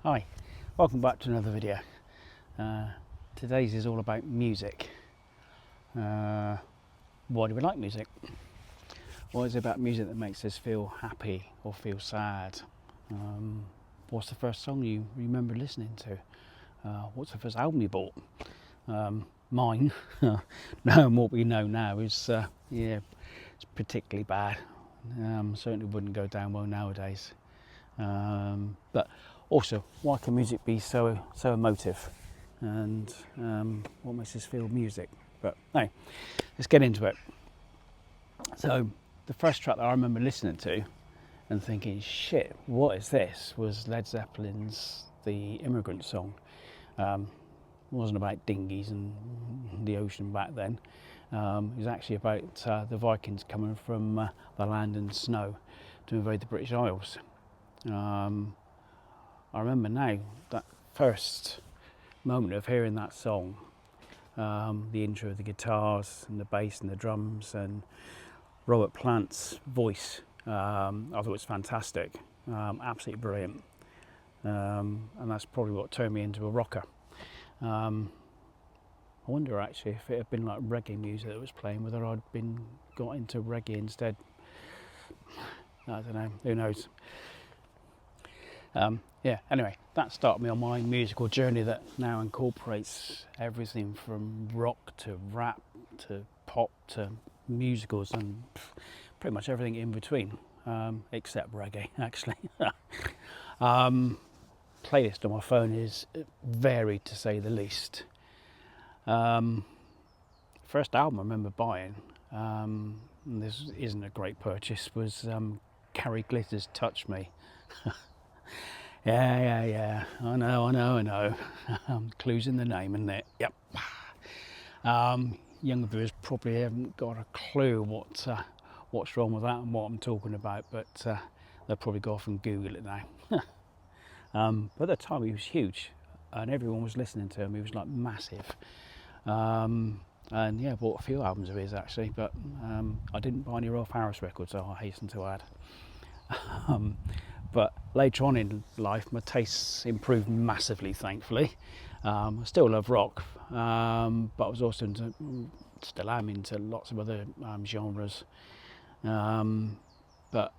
Hi, welcome back to another video. Today's is all about music. Why do we like music? What is it about music that makes us feel happy or feel sad? What's the first song you remember listening to? What's the first album you bought? Mine, knowing what we know now, is it's particularly bad. Certainly wouldn't go down well nowadays. But also, why can music be so emotive, and what makes us feel music? But no, let's get into it. So the first track that I remember listening to and thinking, shit, what is this, was Led Zeppelin's The Immigrant Song. It wasn't about dinghies and the ocean back then. It was actually about the Vikings coming from the land and snow to invade the British Isles. I remember now that first moment of hearing that song, the intro of the guitars and the bass and the drums and Robert Plant's voice. I thought it was fantastic, absolutely brilliant, and that's probably what turned me into a rocker. I wonder actually if it had been like reggae music that was playing, whether I'd got into reggae instead. I don't know, who knows. Anyway, that started me on my musical journey that now incorporates everything from rock to rap to pop to musicals and pretty much everything in between, except reggae, actually. Playlist on my phone is varied, to say the least. First album I remember buying, and this isn't a great purchase, was Carrie Glitter's Touch Me. Yeah. I know. Clues in the name, isn't it? Yep. Younger viewers probably haven't got a clue what's wrong with that and what I'm talking about, but they'll probably go off and Google it now. But at the time he was huge, and everyone was listening to him. He was like massive. And yeah, I bought a few albums of his actually, but I didn't buy any Rolf Harris records, so I hasten to add. But later on in life, my tastes improved massively, thankfully. I still love rock, but I was also still am into lots of other genres. But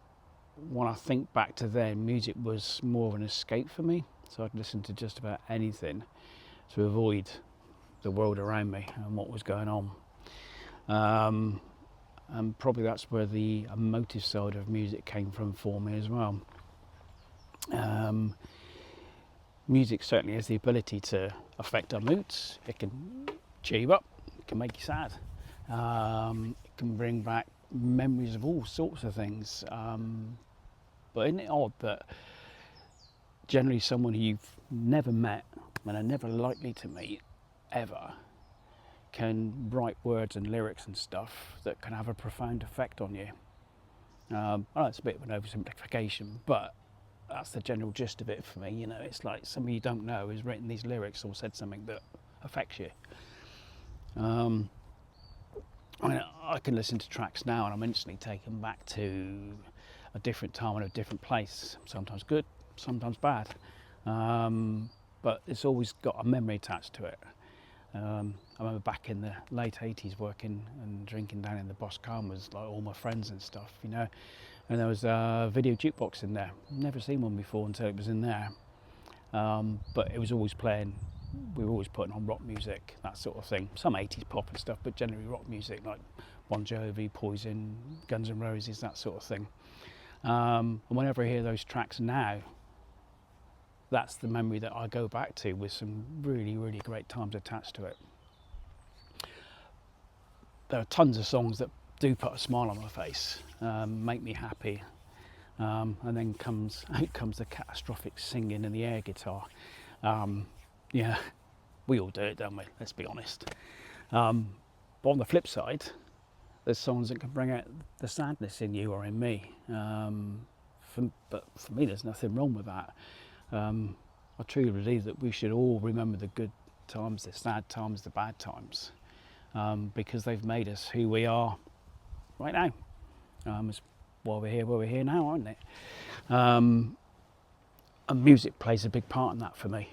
when I think back to then, music was more of an escape for me, so I'd listen to just about anything to avoid the world around me and what was going on. And probably that's where the emotive side of music came from for me as well. Music certainly has the ability to affect our moods. It can cheer you up, it can make you sad, it can bring back memories of all sorts of things. But isn't it odd that generally someone who you've never met and are never likely to meet ever can write words and lyrics and stuff that can have a profound effect on you? I know it's a bit of an oversimplification, but that's the general gist of it for me. You know, it's like somebody you don't know has written these lyrics or said something that affects you. I mean, I can listen to tracks now and I'm instantly taken back to a different time and a different place. Sometimes good, sometimes bad, but it's always got a memory attached to it. I remember back in the late 80s working and drinking down in the Boscamas, like all my friends and stuff, you know, and there was a video jukebox in there. Never seen one before until it was in there, but it was always playing. We were always putting on rock music, that sort of thing, some 80s pop and stuff, but generally rock music like Bon Jovi, Poison, Guns N' Roses, that sort of thing. And whenever I hear those tracks now, that's the memory that I go back to, with some really, really great times attached to it. There are tons of songs that do put a smile on my face, make me happy, and then out comes the catastrophic singing and the air guitar. Yeah, we all do it, don't we? Let's be honest. But on the flip side, there's songs that can bring out the sadness in you or in me. But for me, there's nothing wrong with that. I truly believe that we should all remember the good times, the sad times, the bad times, because they've made us who we are right now. It's why we're here now, aren't it? And music plays a big part in that for me.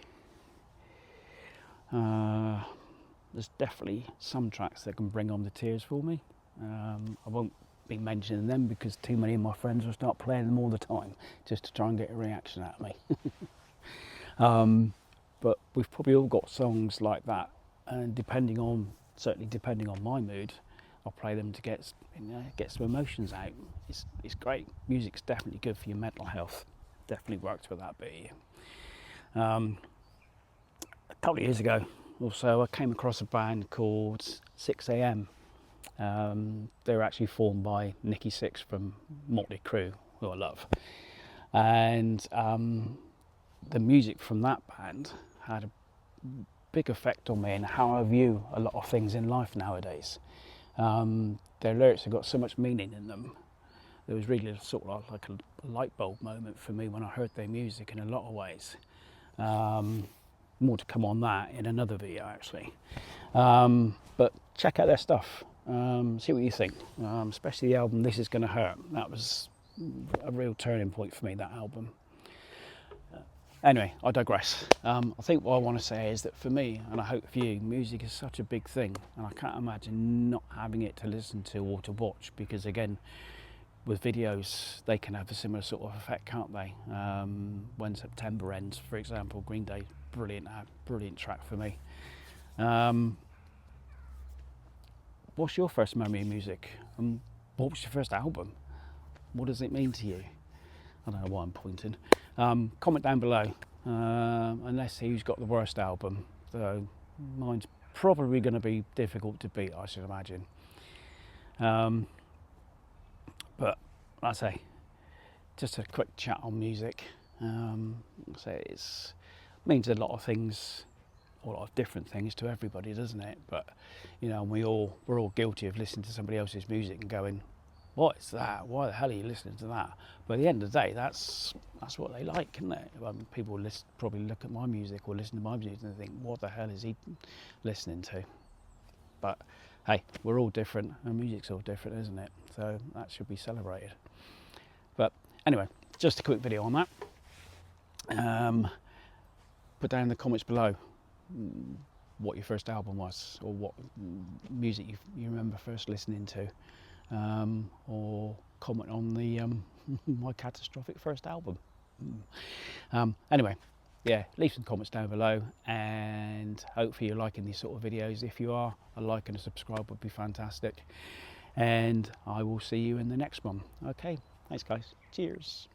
There's definitely some tracks that can bring on the tears for me. I won't be mentioning them because too many of my friends will start playing them all the time just to try and get a reaction out of me. But we've probably all got songs like that, and certainly depending on my mood, I'll play them to get some emotions out. It's great. Music's definitely good for your mental health. Definitely works with that bit. A couple of years ago or so, I came across a band called 6am. They were actually formed by Nicky Six from Motley Crue, who I love, and the music from that band had a big effect on me and how I view a lot of things in life nowadays. Their lyrics have got so much meaning in them. There was really sort of like a light bulb moment for me when I heard their music in a lot of ways. More to come on that in another video actually. But check out their stuff, see what you think, especially the album This Is Gonna Hurt. That was a real turning point for me, that album. Anyway, I digress. I think what I want to say is that for me, and I hope for you, music is such a big thing, and I can't imagine not having it to listen to or to watch, because again, with videos, they can have a similar sort of effect, can't they? When September ends, for example, Green Day, brilliant track for me. What's your first memory of music? What was your first album? What does it mean to you? I don't know why I'm pointing. Comment down below, and let's see who's got the worst album. So mine's probably going to be difficult to beat, I should imagine. But like I say, just a quick chat on music. It means a lot of things, a lot of different things to everybody, doesn't it? But you know, we're all guilty of listening to somebody else's music and going, "What is that? Why the hell are you listening to that?" But at the end of the day, that's what they like, isn't it? People probably look at my music or listen to my music and think, "What the hell is he listening to?" But hey, we're all different, and music's all different, isn't it? So that should be celebrated. But anyway, just a quick video on that. Put down in the comments below what your first album was, or what music you remember first listening to, or comment on the my catastrophic first album. Anyway, yeah, leave some comments down below, and hopefully you're liking these sort of videos. If you are, a like and a subscribe would be fantastic, and I will see you in the next one. Okay, thanks guys, cheers.